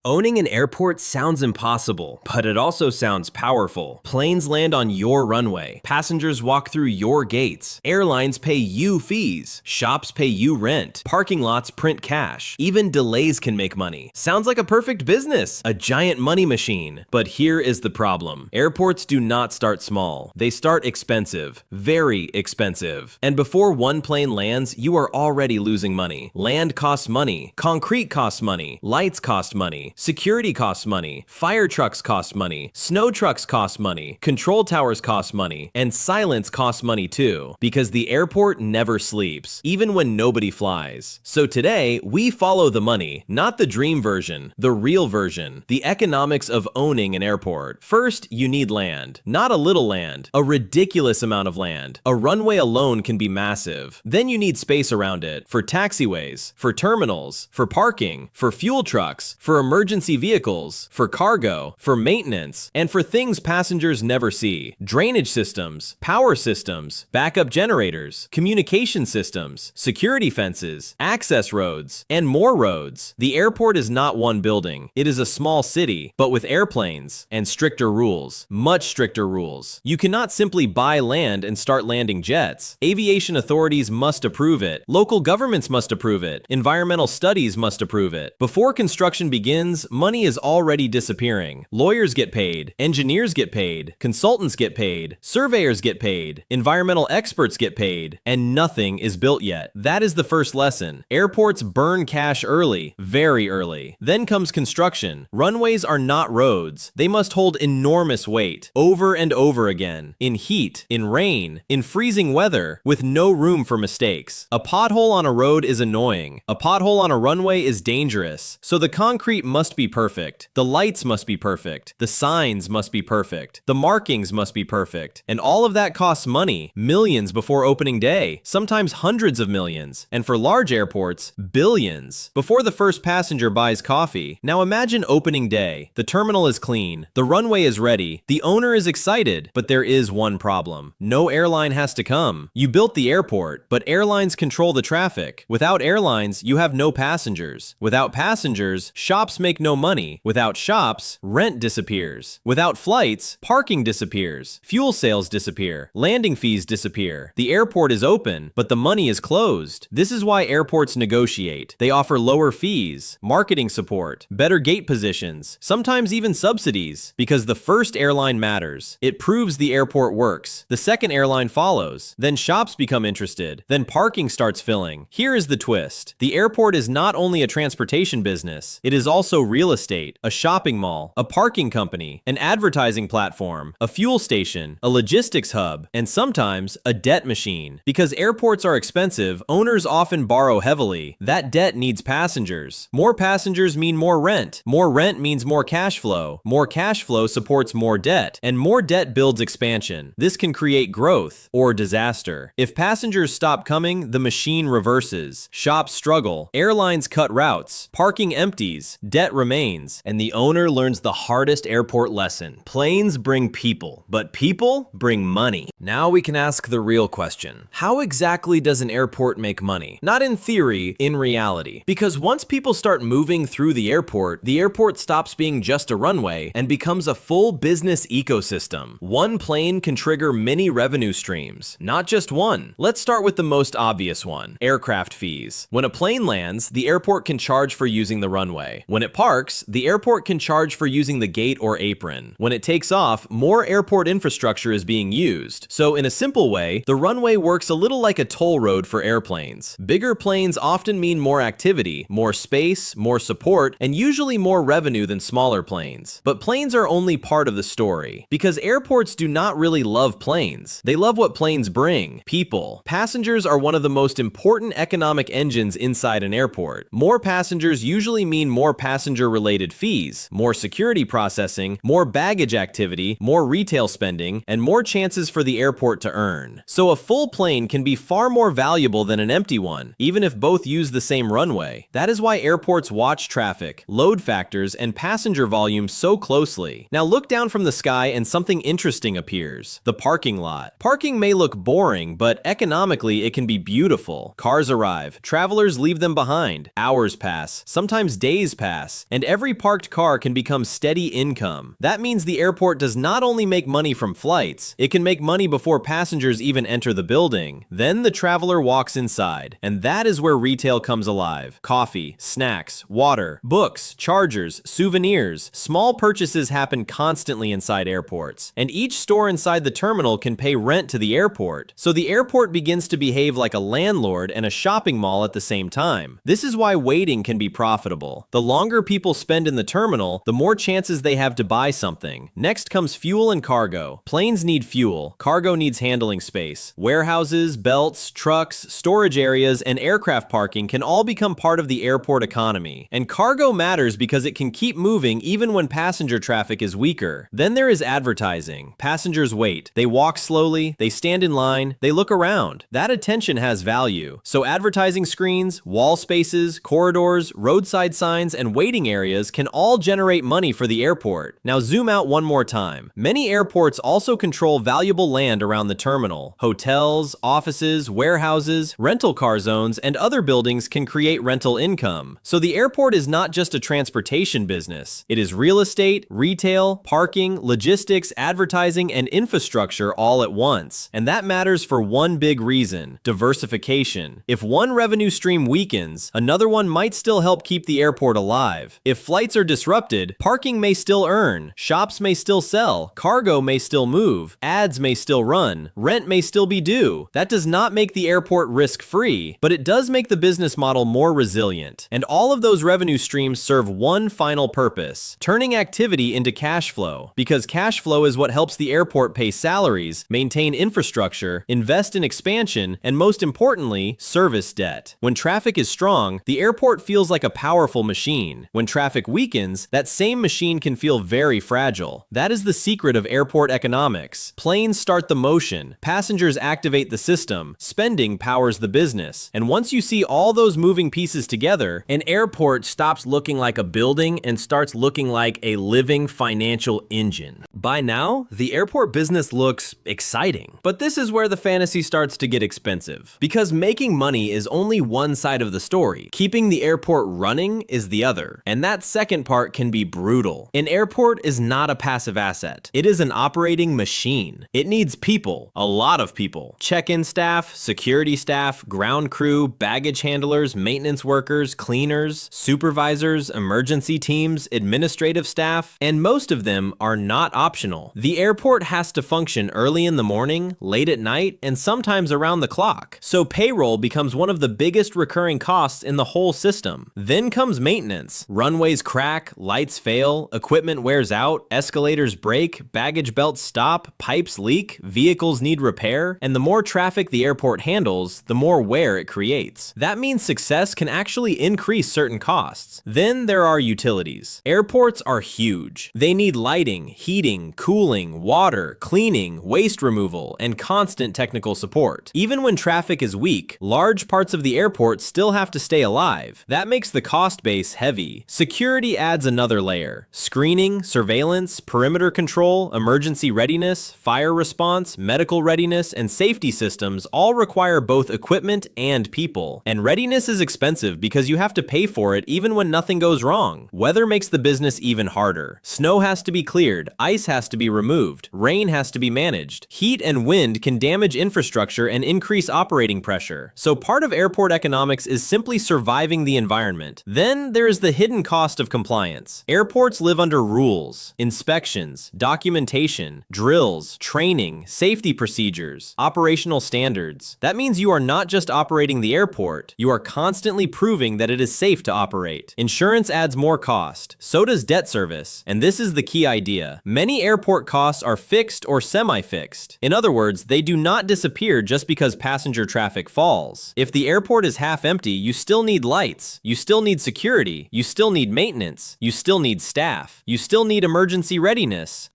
Owning an airport sounds impossible, but it also sounds powerful. Planes land on your runway. Passengers walk through your gates. Airlines pay you fees. Shops pay you rent. Parking lots print cash. Even delays can make money. Sounds like a perfect business, a giant money machine. But here is the problem. Airports do not start small. They start expensive, very expensive. And before one plane lands, you are already losing money. Land costs money. Concrete costs money. Lights cost money. Security costs money, fire trucks cost money, snow trucks cost money, control towers cost money, and silence costs money too, because the airport never sleeps, even when nobody flies. So today, we follow the money, not the dream version, the real version, the economics of owning an airport. First, you need land. Not a little land, a ridiculous amount of land. A runway alone can be massive. Then you need space around it, for taxiways, for terminals, for parking, for fuel trucks, for emergency vehicles, for cargo, for maintenance, and for things passengers never see. Drainage systems, power systems, backup generators, communication systems, security fences, access roads, and more roads. The airport is not one building. It is a small city, but with airplanes and stricter rules, much stricter rules. You cannot simply buy land and start landing jets. Aviation authorities must approve it. Local governments must approve it. Environmental studies must approve it. Before construction begins, money is already disappearing. Lawyers get paid, engineers get paid, consultants get paid, surveyors get paid, environmental experts get paid, and nothing is built yet. That is the first lesson. Airports burn cash early, very early. Then comes construction. Runways are not roads. They must hold enormous weight, over and over again, in heat, in rain, in freezing weather, with no room for mistakes. A pothole on a road is annoying. A pothole on a runway is dangerous. So the concrete must be perfect. The lights must be perfect. The signs must be perfect. The markings must be perfect. And all of that costs money, millions before opening day, sometimes hundreds of millions. And for large airports, billions. Before the first passenger buys coffee. Now imagine opening day. The terminal is clean. The runway is ready. The owner is excited. But there is one problem. No airline has to come. You built the airport, but airlines control the traffic. Without airlines, you have no passengers. Without passengers, shops make no money. Without shops, rent disappears. Without flights, parking disappears. Fuel sales disappear. Landing fees disappear. The airport is open, but the money is closed. This is why airports negotiate. They offer lower fees, marketing support, better gate positions, sometimes even subsidies, because the first airline matters. It proves the airport works. The second airline follows. Then shops become interested. Then parking starts filling. Here is the twist. The airport is not only a transportation business, it is also real estate, a shopping mall, a parking company, an advertising platform, a fuel station, a logistics hub, and sometimes a debt machine. Because airports are expensive, owners often borrow heavily. That debt needs passengers. More passengers mean more rent. More rent means more cash flow. More cash flow supports more debt, and more debt builds expansion. This can create growth or disaster. If passengers stop coming, the machine reverses. Shops struggle. Airlines cut routes. Parking empties. Debt remains, and the owner learns the hardest airport lesson. Planes bring people, but people bring money. Now we can ask the real question. How exactly does an airport make money? Not in theory, in reality. Because once people start moving through the airport stops being just a runway and becomes a full business ecosystem. One plane can trigger many revenue streams, not just one. Let's start with the most obvious one, aircraft fees. When a plane lands, the airport can charge for using the runway. When it parks, the airport can charge for using the gate or apron. When it takes off, more airport infrastructure is being used. So in a simple way, the runway works a little like a toll road for airplanes. Bigger planes often mean more activity, more space, more support, and usually more revenue than smaller planes. But planes are only part of the story, because airports do not really love planes. They love what planes bring, people. Passengers are one of the most important economic engines inside an airport. More passengers usually mean more passenger-related fees, more security processing, more baggage activity, more retail spending, and more chances for the airport to earn. So a full plane can be far more valuable than an empty one, even if both use the same runway. That is why airports watch traffic, load factors, and passenger volume so closely. Now look down from the sky and something interesting appears. The parking lot. Parking may look boring, but economically it can be beautiful. Cars arrive, travelers leave them behind, hours pass, sometimes days pass, gas, and every parked car can become steady income. That means the airport does not only make money from flights, it can make money before passengers even enter the building. Then the traveler walks inside, and that is where retail comes alive. Coffee, snacks, water, books, chargers, souvenirs. Small purchases happen constantly inside airports, and each store inside the terminal can pay rent to the airport. So the airport begins to behave like a landlord and a shopping mall at the same time. This is why waiting can be profitable. The longer people spend in the terminal, the more chances they have to buy something. Next comes fuel and cargo. Planes need fuel, cargo needs handling space. Warehouses, belts, trucks, storage areas, and aircraft parking can all become part of the airport economy. And cargo matters because it can keep moving even when passenger traffic is weaker. Then there is advertising. Passengers wait. They walk slowly, they stand in line, they look around. That attention has value. So advertising screens, wall spaces, corridors, roadside signs, and waiting areas can all generate money for the airport. Now zoom out one more time. Many airports also control valuable land around the terminal. Hotels, offices, warehouses, rental car zones, and other buildings can create rental income. So the airport is not just a transportation business. It is real estate, retail, parking, logistics, advertising, and infrastructure all at once. And that matters for one big reason: diversification. If one revenue stream weakens, another one might still help keep the airport alive. If flights are disrupted, parking may still earn, shops may still sell, cargo may still move, ads may still run, rent may still be due. That does not make the airport risk-free, but it does make the business model more resilient. And all of those revenue streams serve one final purpose: turning activity into cash flow. Because cash flow is what helps the airport pay salaries, maintain infrastructure, invest in expansion, and most importantly, service debt. When traffic is strong, the airport feels like a powerful machine. When traffic weakens, that same machine can feel very fragile. That is the secret of airport economics. Planes start the motion, passengers activate the system, spending powers the business. And once you see all those moving pieces together, an airport stops looking like a building and starts looking like a living financial engine. By now, the airport business looks exciting. But this is where the fantasy starts to get expensive. Because making money is only one side of the story. Keeping the airport running is the other. And that second part can be brutal. An airport is not a passive asset. It is an operating machine. It needs people, a lot of people. Check-in staff, security staff, ground crew, baggage handlers, maintenance workers, cleaners, supervisors, emergency teams, administrative staff, and most of them are not optional. The airport has to function early in the morning, late at night, and sometimes around the clock. So payroll becomes one of the biggest recurring costs in the whole system. Then comes maintenance. Runways crack, lights fail, equipment wears out, escalators break, baggage belts stop, pipes leak, vehicles need repair, and the more traffic the airport handles, the more wear it creates. That means success can actually increase certain costs. Then there are utilities. Airports are huge. They need lighting, heating, cooling, water, cleaning, waste removal, and constant technical support. Even when traffic is weak, large parts of the airport still have to stay alive. That makes the cost base heavy. Security adds another layer. Screening, surveillance, perimeter control, emergency readiness, fire response, medical readiness, and safety systems all require both equipment and people. And readiness is expensive because you have to pay for it even when nothing goes wrong. Weather makes the business even harder. Snow has to be cleared, ice has to be removed, rain has to be managed. Heat and wind can damage infrastructure and increase operating pressure. So part of airport economics is simply surviving the environment. Then there is the hidden cost of compliance. Airports live under rules, inspections, documentation, drills, training, safety procedures, operational standards. That means you are not just operating the airport, you are constantly proving that it is safe to operate. Insurance adds more cost, so does debt service, and this is the key idea. Many airport costs are fixed or semi-fixed. In other words, they do not disappear just because passenger traffic falls. If the airport is half empty, you still need lights, you still need security, you still need maintenance, you still need staff, you still need emergency readiness.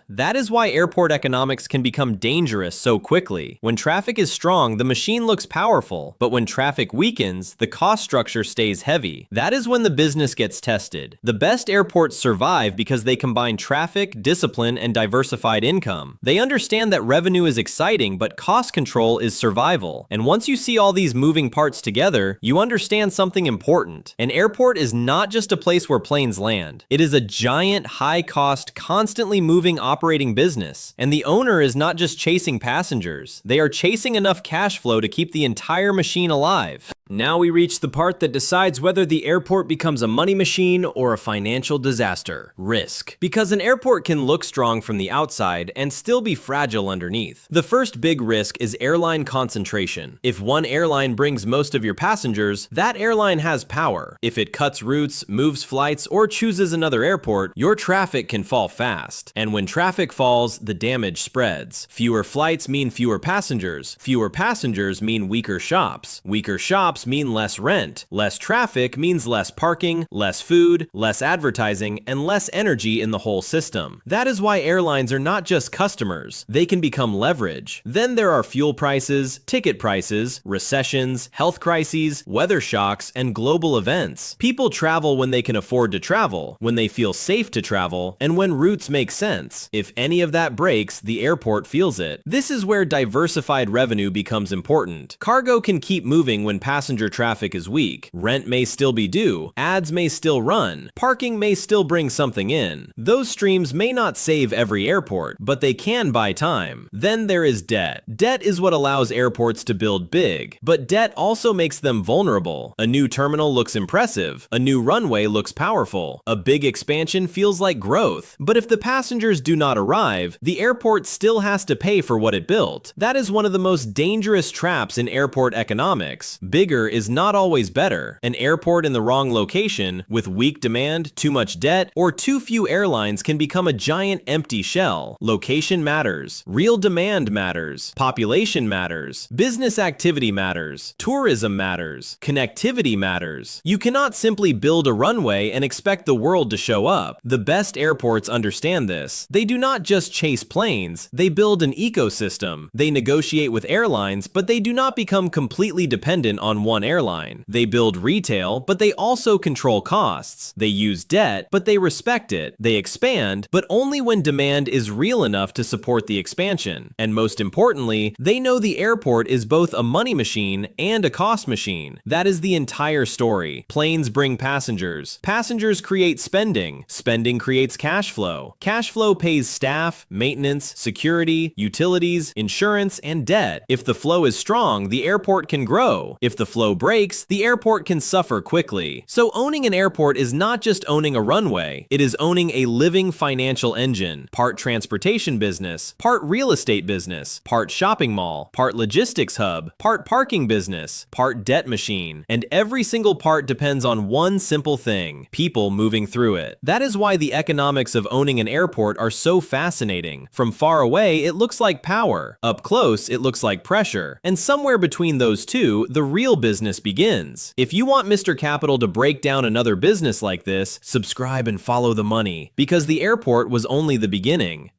that is why airport economics can become dangerous so quickly. When traffic is strong, the machine looks powerful, but when traffic weakens, the cost structure stays heavy. That is when the business gets tested. The best airports survive because they combine traffic, discipline, and diversified income. They understand that revenue is exciting, but cost control is survival. And once you see all these moving parts together, you understand something important. An airport is not just a place where planes land. It is a giant, high-cost, constantly moving operating business. And the owner is not just chasing passengers. They are chasing enough cash flow to keep the entire machine alive. Now we reach the part that decides whether the airport becomes a money machine or a financial disaster. Risk. Because an airport can look strong from the outside and still be fragile underneath. The first big risk is airline concentration. If one airline brings most of your passengers, that airline has power. If it cuts routes, moves flights, or chooses another airport, your traffic can fall fast. And when traffic falls, the damage spreads. Fewer flights mean fewer passengers. Fewer passengers mean weaker shops. Weaker shops mean less rent. Less traffic means less parking, less food, less advertising, and less energy in the whole system. That is why airlines are not just customers. They can become leverage. Then there are fuel prices, ticket prices, recessions, health crises, weather shocks, and global events. People travel when they can afford to travel, when they feel safe to travel, and when routes make sense. If any of that breaks, the airport feels it. This is where diversified revenue becomes important. Cargo can keep moving when passenger traffic is weak. Rent may still be due. Ads may still run. Parking may still bring something in. Those streams may not save every airport, but they can buy time. Then there is debt. Debt is what allows airports to build big, but debt also makes them vulnerable. A new terminal looks impressive. A new runway looks powerful. A big expansion feels like growth. But if the passengers do not arrive, the airport still has to pay for what it built. That is one of the most dangerous traps in airport economics. Bigger is not always better. An airport in the wrong location, with weak demand, too much debt, or too few airlines can become a giant empty shell. Location matters. Real demand matters. Population matters. Business activity matters. Tourism matters. Connectivity matters. You cannot simply build a runway and expect the world to show up. The best airports understand this. They do not just chase planes, they build an ecosystem. They negotiate with airlines, but they do not become completely dependent on one airline. They build retail, but they also control costs. They use debt, but they respect it. They expand, but only when demand is real enough to support the expansion. And most importantly, they know the airport is both a money machine and a cost machine. That is the entire story. Planes bring passengers. Passengers create spending. Spending creates cash flow. Cash flow pays staff, maintenance, security, utilities, insurance, and debt. If the flow is strong, the airport can grow. If the flow breaks, the airport can suffer quickly. So owning an airport is not just owning a runway, it is owning a living financial engine. Part transportation business, part real estate business, part shopping mall, part logistics hub, part parking business, part debt machine. And every single part depends on one simple thing: people moving through it. That is why the economics of owning an airport are so fascinating. From far away, it looks like power. Up close, it looks like pressure. And somewhere between those two, the real business begins. If you want Mr. Capital to break down another business like this, subscribe and follow the money, because the airport was only the beginning.